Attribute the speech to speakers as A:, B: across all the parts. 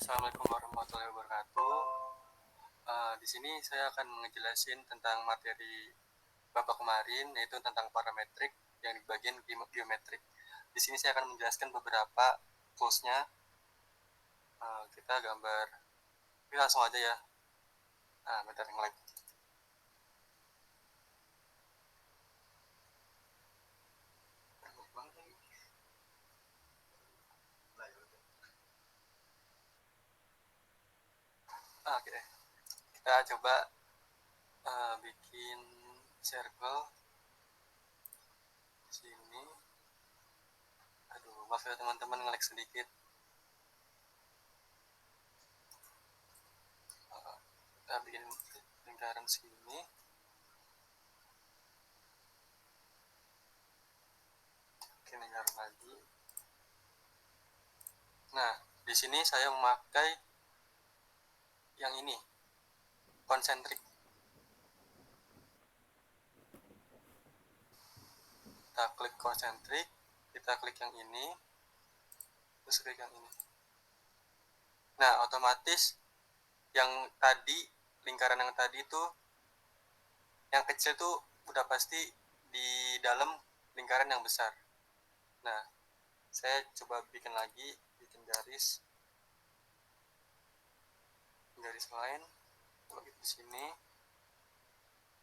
A: Assalamualaikum warahmatullahi wabarakatuh. Di sini saya akan ngejelasin tentang materi Bapak kemarin, yaitu tentang parametrik yang di bagian geometrik. Di sini saya akan menjelaskan beberapa toolsnya. Kita gambar, ini langsung aja ya. Bentar nge-lag. Oke, kita coba bikin circle di sini. Aduh, maaf ya teman-teman, nge-lag sedikit. Kita bikin lingkaran segini. Bikin lingkaran lagi. Nah, di sini saya memakai yang ini, konsentrik. Kita klik konsentrik, kita klik yang ini, terus klik yang ini. Nah, otomatis yang tadi, lingkaran yang tadi itu, yang kecil tuh udah pasti di dalam lingkaran yang besar. Nah, saya coba bikin lagi, bikin garis lain, coba di sini.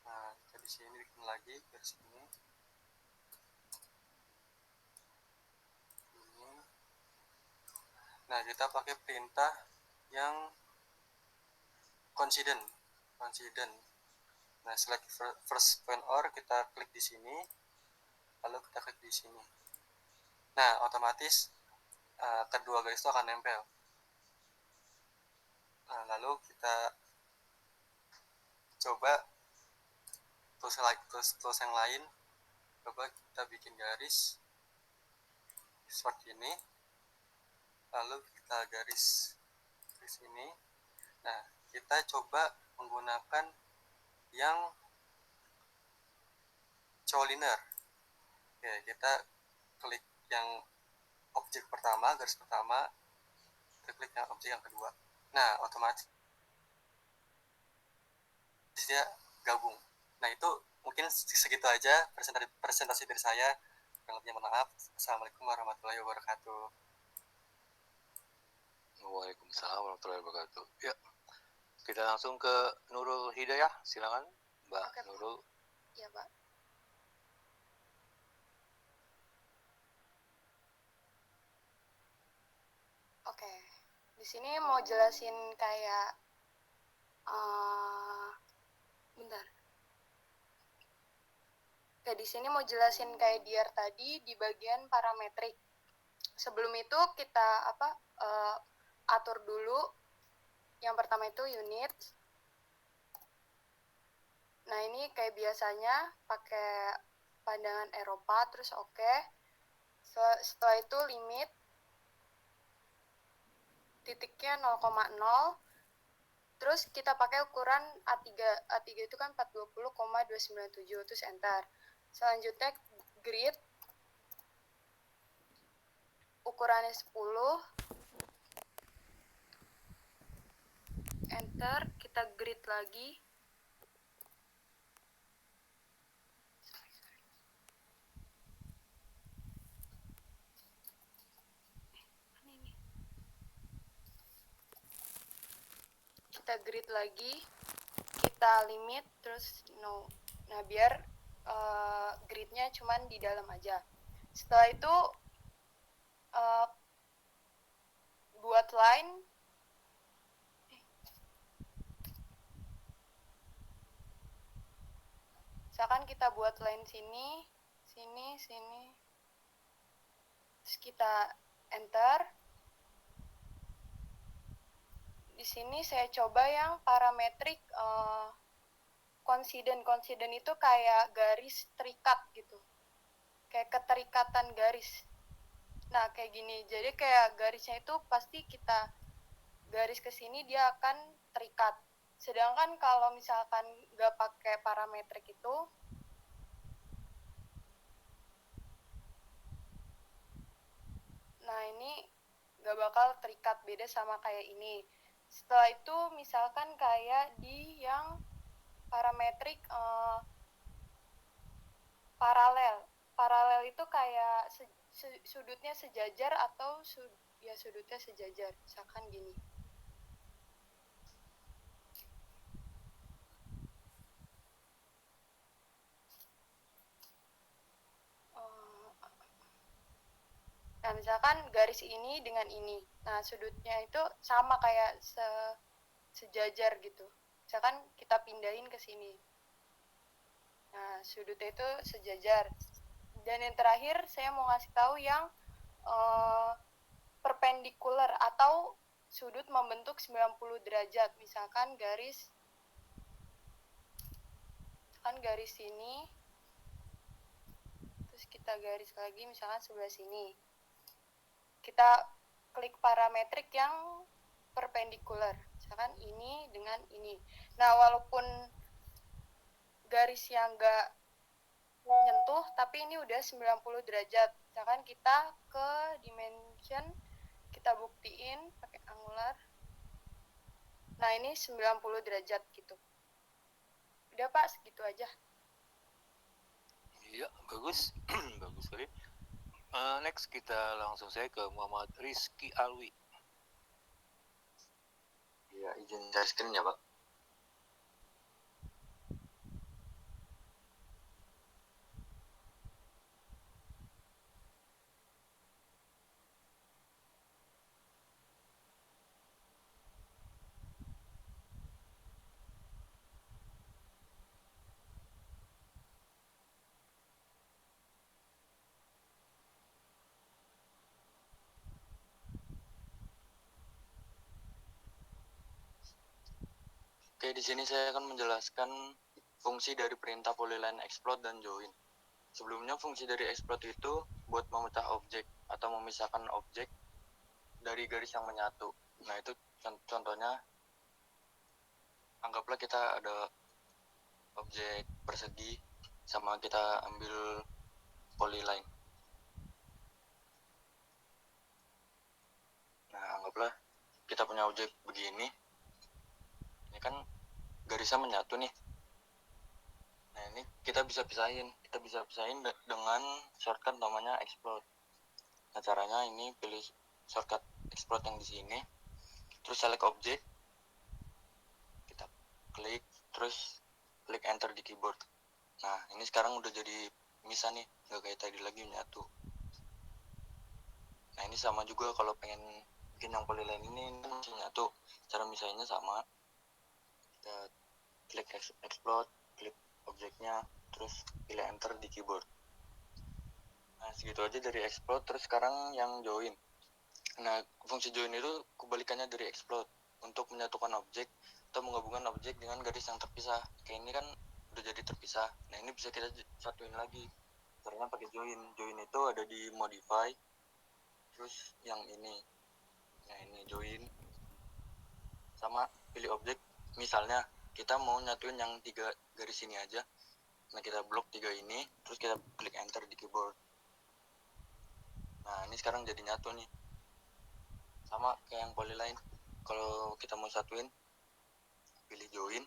A: Nah, kita di sini bikin lagi garis ini. Nah, kita pakai perintah yang coincident. Nah, select first point or, kita klik di sini, lalu kita klik di sini. Nah, otomatis kedua garis itu akan nempel. Nah, lalu kita coba tools yang lain. Coba kita bikin garis seperti ini, lalu kita garis di sini. Nah, kita coba menggunakan yang collinear. Oke, kita klik yang objek pertama, garis pertama, kita klik yang objek yang kedua. Nah, otomatis dia gabung. Nah, itu mungkin segitu aja presentasi dari saya. Kurang lebihnya mohon maaf. Assalamualaikum warahmatullahi wabarakatuh.
B: Waalaikumsalam warahmatullahi wabarakatuh. Ya, kita langsung ke Nurul Hidayah. Silakan, Mbak. Oke, Nurul.
C: Ya, Pak. Oke, di sini mau jelasin kayak bentar. Oke, di sini mau jelasin kayak DR tadi di bagian parametrik. Sebelum itu kita atur dulu. Yang pertama itu unit. Nah, ini kayak biasanya pakai pandangan Eropa, terus oke. Setelah itu limit titiknya 0,0. Terus kita pakai ukuran A3 itu kan 420,297, terus enter. Selanjutnya grid ukurannya 10, enter, kita grid lagi. Kita grid lagi, kita limit, terus no. Nah, biar gridnya cuman di dalam aja. Setelah itu buat line. Misalkan kita buat line sini, sini. Terus kita enter. Di sini saya coba yang parametrik coincident itu kayak garis terikat gitu. Kayak keterikatan garis. Nah, kayak gini. Jadi kayak garisnya itu pasti kita garis ke sini dia akan terikat. Sedangkan kalau misalkan nggak pakai parametrik itu, nah ini nggak bakal terikat, beda sama kayak ini. Setelah itu misalkan kayak di yang parametrik paralel itu kayak sudutnya sejajar atau sudutnya sejajar, misalkan gini. Nah, misalkan garis ini dengan ini. Nah, sudutnya itu sama kayak sejajar gitu. Misalkan kita pindahin ke sini. Nah, sudutnya itu sejajar. Dan yang terakhir, saya mau ngasih tahu yang perpendikular atau sudut membentuk 90 derajat. Misalkan garis ini, terus kita garis lagi misalkan sebelah sini. Kita klik parametrik yang perpendikular, misalkan ini dengan ini. Nah, walaupun garis yang nggak nyentuh, tapi ini udah 90 derajat. Misalkan kita ke dimension, kita buktiin pakai angular. Nah, ini 90 derajat gitu. Udah Pak, segitu aja.
B: Iya, bagus. Bagus sekali. Next kita langsung saya ke Muhammad Rizky Alwi.
D: Ya, izin share screen ya, Pak. Oke, di sini saya akan menjelaskan fungsi dari perintah polyline explode dan join. Sebelumnya fungsi dari explode itu buat memecah objek atau memisahkan objek dari garis yang menyatu. Nah, itu contohnya, anggaplah kita ada objek persegi sama kita ambil polyline. Nah, anggaplah kita punya objek begini. Ini kan garisnya menyatu nih. Nah, ini kita bisa pisahin dengan shortcut namanya explode. Nah, caranya ini pilih shortcut explode yang di sini, terus select object, kita klik, terus klik enter di keyboard. Nah, ini sekarang udah jadi misah nih, nggak kayak tadi lagi menyatu. Nah, ini sama juga kalau pengen bikin yang polyline ini masih nyatu, cara misahinnya sama. Kita klik explode, klik objeknya, terus pilih enter di keyboard. Nah, segitu aja dari explode. Terus sekarang yang join. Nah, fungsi join itu kebalikannya dari explode, untuk menyatukan objek atau menggabungkan objek dengan garis yang terpisah. Kayak ini kan udah jadi terpisah. Nah, ini bisa kita satuin lagi. Caranya pakai join. Join itu ada di modify. Terus yang ini. Nah, ini join. Sama pilih objek. Misalnya kita mau nyatuin yang 3 garis ini aja. Nah, kita blok 3 ini, terus kita klik enter di keyboard. Nah, ini sekarang jadi nyatu nih. Sama kayak yang polyline. Kalau kita mau satuin, pilih join,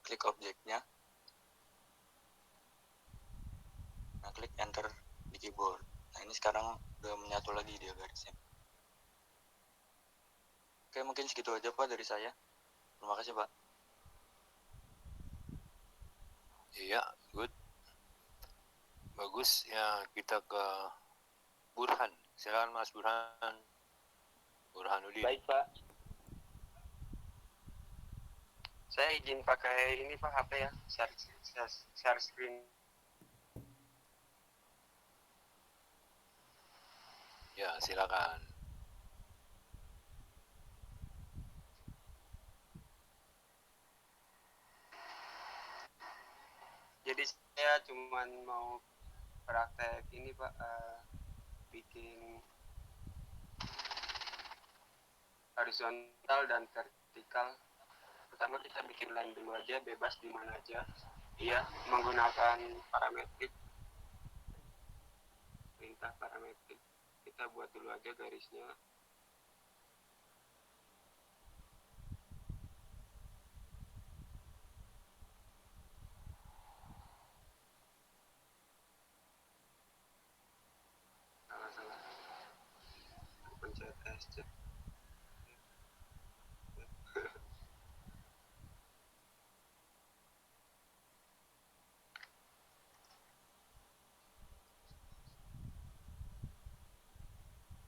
D: klik objeknya. Nah, klik enter di keyboard. Nah, ini sekarang udah menyatu lagi dia garisnya. Oke, mungkin segitu aja Pak dari saya. Terima kasih Pak.
B: Iya, good. Bagus. Ya, kita ke Burhan. Silakan Mas Burhan. Burhanuddin.
E: Baik Pak. Saya izin pakai ini Pak, HP ya, share screen.
B: Ya, silakan.
E: Jadi saya cuman mau praktek ini Pak, bikin horizontal dan vertikal. Pertama kita bikin line dulu aja, bebas di mana aja. Iya, menggunakan parametrik, perintah parametrik. Kita buat dulu aja garisnya. gesture.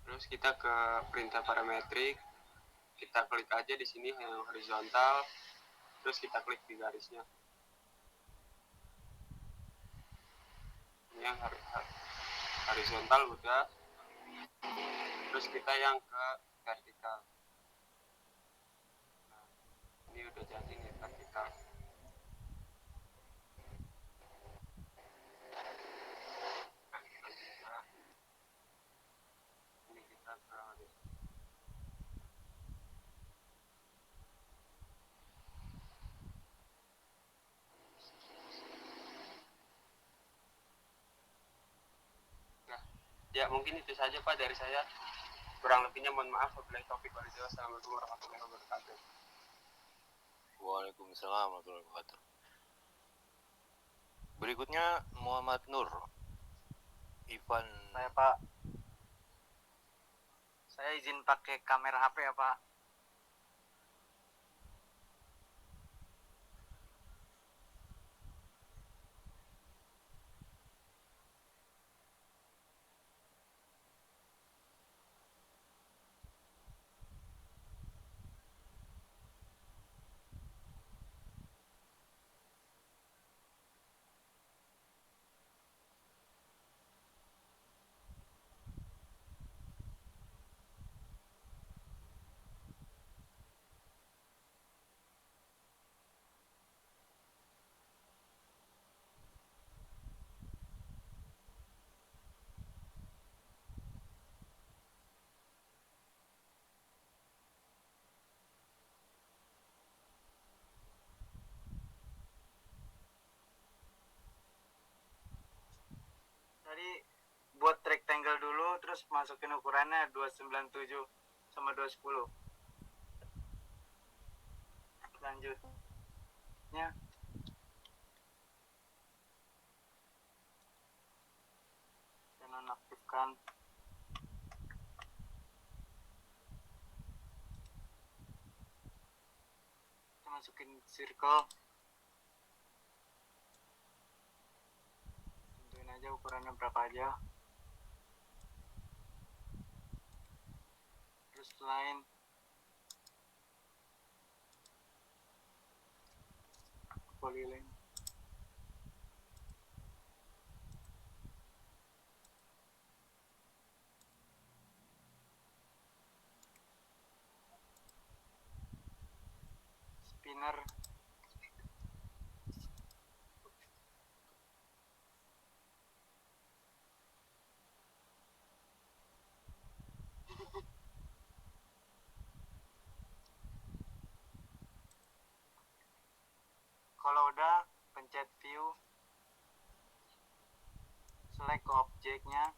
E: Terus kita ke perintah parametrik, kita klik aja di sini yang horizontal, terus kita klik di garisnya. Ini yang horizontal udah, terus kita yang ke vertikal. Nah, ini udah jadi nih vertikal. Ini kita ke ya, mungkin itu saja Pak dari saya. Kurang lebihnya mohon maaf. Wabillahi taufiq wal hidayah. Assalamualaikum warahmatullahi wabarakatuh.
B: Waalaikumsalam warahmatullahi wabarakatuh. Berikutnya Muhammad Nur Ivan.
F: Saya Pak, saya izin pakai kamera HP ya Pak. Tadi buat rectangle dulu, terus masukin ukurannya 297 sama 210. Lanjutnya dan nonaktifkan. Kita masukin circle. Tentuin aja ukurannya berapa aja. Terus line polyline. Spinner. Kalau udah, pencet view, select ke objeknya,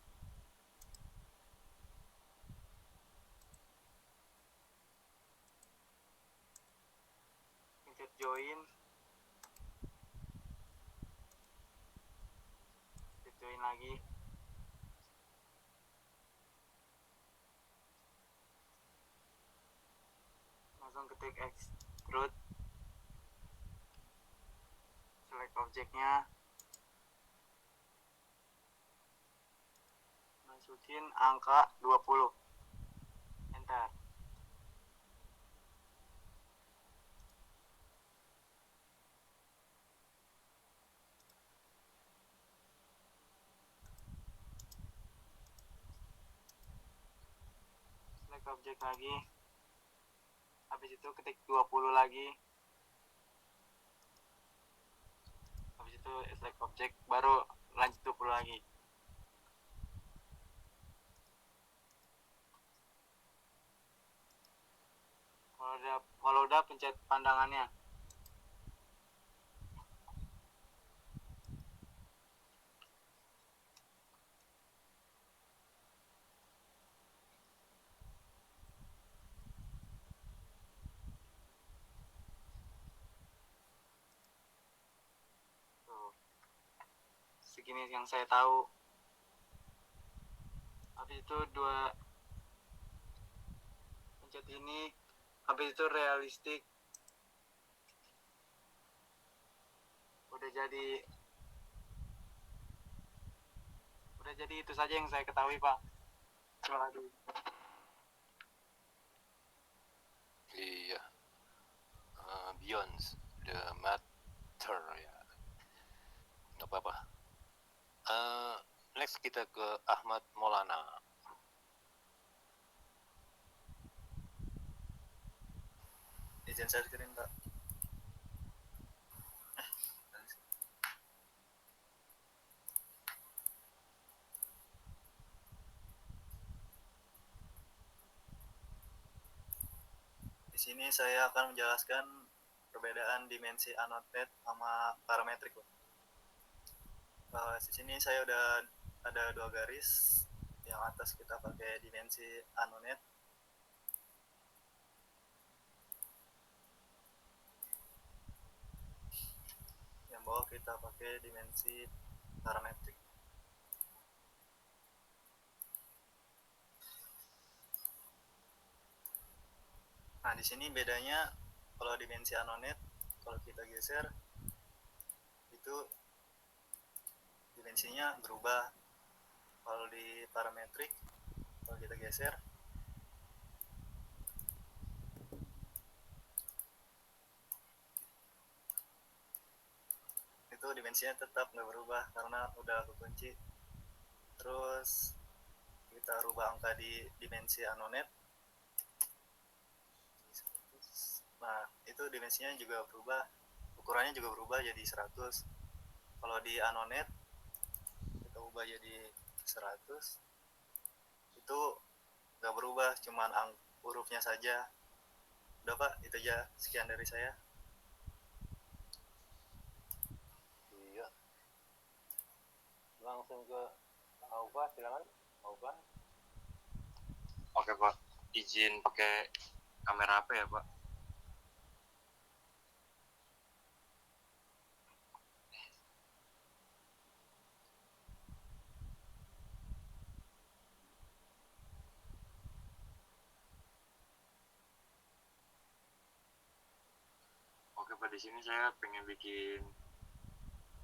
F: pencet join, pencet join lagi, langsung ketik extrude, select objeknya, masukin angka 20, enter. Select objek lagi, habis itu ketik 20 lagi, habis itu select objek, baru lanjut 20 lagi. Kalau udah pencet pandangannya. Tuh. Segini yang saya tahu. Habis itu pencet ini, habis itu realistik. Udah jadi itu saja yang saya ketahui, Pak. Terima kasih.
B: Iya. Beyond the matter ya. Nggak apa-apa. Next kita ke Ahmad Maulana.
G: Izin share screen, Pak. Di sini saya akan menjelaskan perbedaan dimensi annotate sama parametrik. Di sini saya udah ada 2 garis. Yang atas kita pakai dimensi annotate. Yang bawah kita pakai dimensi parametrik. Nah, di sini bedanya kalau dimensi annotate, kalau kita geser itu dimensinya berubah. Kalau di parametrik, kalau kita geser itu dimensinya tetap nggak berubah karena udah kekunci. Terus kita rubah angka di dimensi annotate. Nah, itu dimensinya juga berubah, ukurannya juga berubah jadi 100. Kalau di annotate kita ubah jadi 100, itu nggak berubah, cuman hurufnya saja. Udah, Pak, itu aja. Sekian dari saya.
B: Iya. Langsung ke Aufa, silakan. Aufa.
D: Oke, Pak. Izin pakai kamera apa ya, Pak? Oke, Pak, di sini saya pengen bikin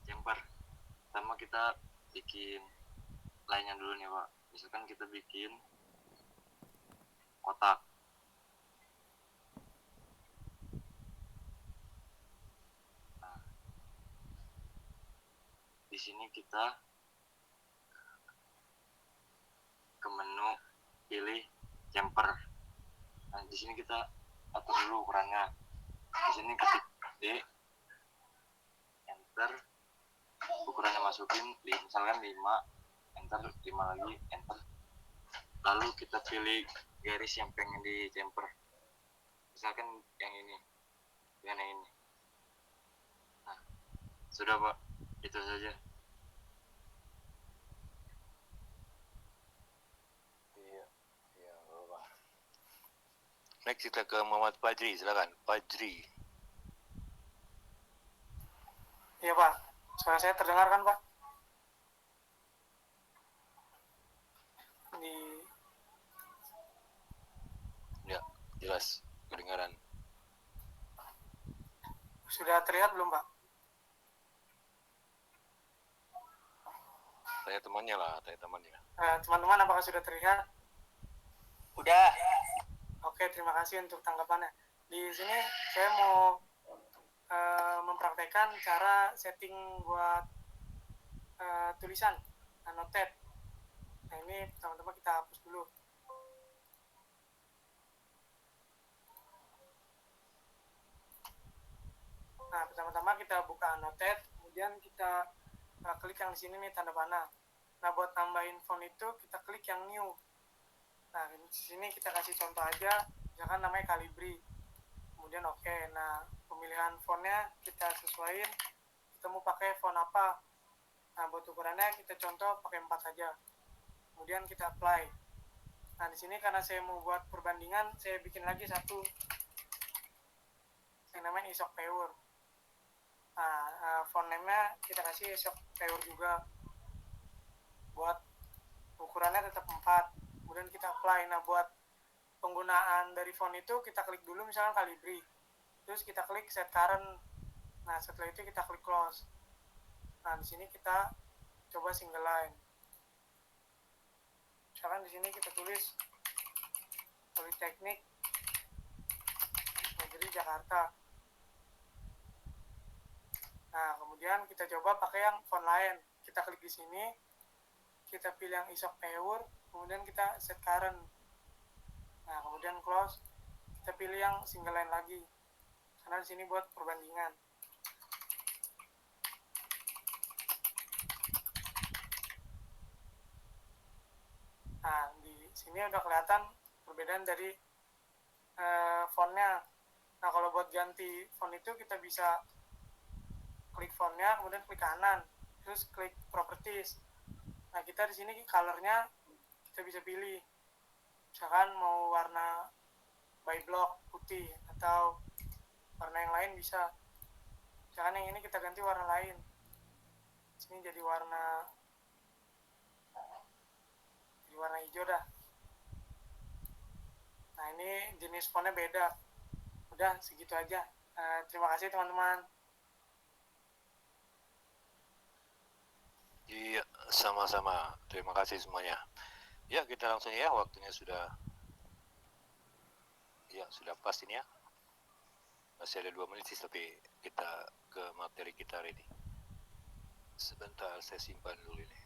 D: jumper. Pertama kita bikin line-nya dulu nih, Pak. Misalkan kita bikin kotak. Nah, di sini kita ke menu pilih jumper. Nah, di sini kita atur dulu ukurannya. Di sini ketik D, enter, ukurannya masukin, misalkan 5, enter, 5 lagi, enter. Lalu kita pilih garis yang pengen di jumper. Misalkan yang ini, dengan yang ini. Nah, sudah, Pak. Itu saja.
B: Iya. Iya, apa. Next kita ke Muhammad Fajri, silakan. Fajri.
H: Iya, Pak. Suara saya terdengar kan, Pak?
B: Ya, jelas kedengaran.
H: Sudah terlihat belum, Pak?
B: Tanya temannya lah, tanya temannya.
H: Teman-teman, apakah sudah terlihat?
F: Udah.
H: Oke, terima kasih untuk tanggapannya. Di sini saya mau mempraktekkan cara setting buat tulisan annotate. Nah, ini teman-teman kita hapus dulu. Nah, pertama-tama kita buka annotate, kemudian kita klik yang di sini nih tanda panah. Nah, buat tambahin font itu kita klik yang new. Nah, di sini kita kasih contoh aja, misalkan namanya Calibri. Kemudian oke. Nah, pemilihan fontnya kita sesuaiin. Kita mau pakai font apa? Nah, buat ukurannya kita contoh pakai 4 saja. Kemudian kita apply. Nah, di sini karena saya mau buat perbandingan, saya bikin lagi satu yang namanya Isok Peur. Nah, font name-nya kita kasih Isok Peur juga. Buat ukurannya tetap 4. Kemudian kita apply. Nah, buat penggunaan dari font itu kita klik dulu misalkan Calibri, terus kita klik set current. Nah setelah itu kita klik close. Nah di sini kita coba single line. Misalkan di sini kita tulis Politeknik Negeri Jakarta. Nah kemudian kita coba pakai yang font lain. Kita klik di sini, kita pilih yang Isok Peur, kemudian kita set current. Nah kemudian close, kita pilih yang single line lagi, karena di sini buat perbandingan. Nah di sini udah kelihatan perbedaan dari fontnya. Nah kalau buat ganti font itu kita bisa klik fontnya, kemudian klik kanan, terus klik properties. Nah kita di sini colornya kita bisa pilih, misalkan mau warna by block putih atau warna yang lain bisa. Misalkan yang ini kita ganti warna lain, sini jadi warna hijau dah. Nah ini jenis fontnya beda. Udah segitu aja. Terima kasih teman-teman.
B: Iya, sama-sama. Terima kasih semuanya. Ya, kita langsung ya, waktunya sudah pas ini ya. Masih ada 2 menit sih, tapi kita ke materi kita hari ini. Sebentar, saya simpan dulu ini.